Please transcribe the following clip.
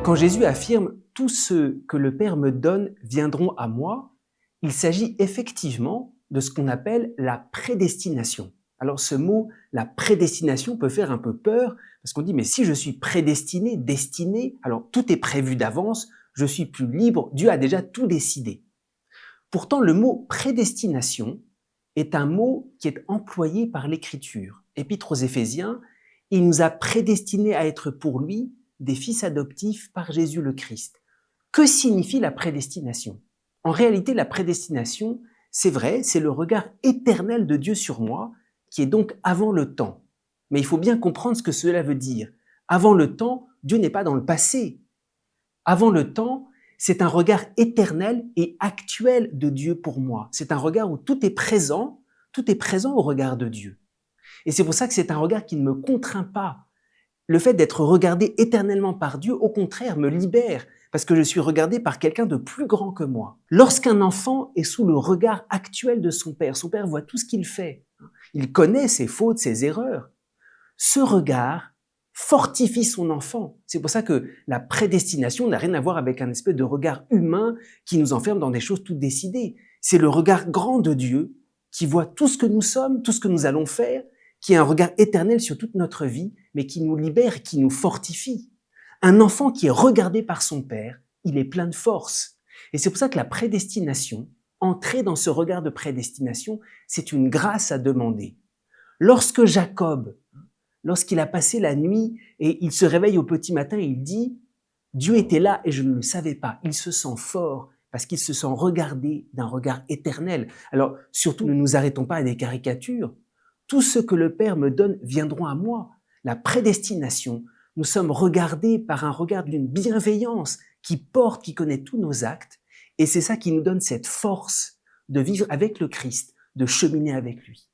Quand Jésus affirme « Tous ceux que le Père me donne viendront à moi », il s'agit effectivement de ce qu'on appelle la prédestination. Alors ce mot, la prédestination, peut faire un peu peur parce qu'on dit « mais si je suis prédestiné, destiné, alors tout est prévu d'avance, je suis plus libre, Dieu a déjà tout décidé ». Pourtant, le mot prédestination est un mot qui est employé par l'Écriture. Épître aux Éphésiens, il nous a prédestinés à être pour lui des fils adoptifs par Jésus le Christ. Que signifie la prédestination? En réalité, la prédestination, c'est vrai, c'est le regard éternel de Dieu sur moi, qui est donc avant le temps. Mais il faut bien comprendre ce que cela veut dire. Avant le temps, Dieu n'est pas dans le passé. Avant le temps, c'est un regard éternel et actuel de Dieu pour moi. C'est un regard où tout est présent au regard de Dieu. Et c'est pour ça que c'est un regard qui ne me contraint pas. Le fait d'être regardé éternellement par Dieu, au contraire, me libère, parce que je suis regardé par quelqu'un de plus grand que moi. Lorsqu'un enfant est sous le regard actuel de son père voit tout ce qu'il fait. Il connaît ses fautes, ses erreurs. Ce regard fortifie son enfant. C'est pour ça que la prédestination n'a rien à voir avec un espèce de regard humain qui nous enferme dans des choses toutes décidées. C'est le regard grand de Dieu qui voit tout ce que nous sommes, tout ce que nous allons faire, qui a un regard éternel sur toute notre vie, mais qui nous libère, qui nous fortifie. Un enfant qui est regardé par son père, il est plein de force. Et c'est pour ça que la prédestination, entrer dans ce regard de prédestination, c'est une grâce à demander. Lorsque Jacob, lorsqu'il a passé la nuit et il se réveille au petit matin, il dit « Dieu était là et je ne le savais pas ». Il se sent fort parce qu'il se sent regardé d'un regard éternel. Alors surtout, ne nous arrêtons pas à des caricatures. Tous ceux que le Père me donne viendront à moi. La prédestination, nous sommes regardés par un regard d'une bienveillance qui porte, qui connaît tous nos actes. Et c'est ça qui nous donne cette force de vivre avec le Christ, de cheminer avec lui.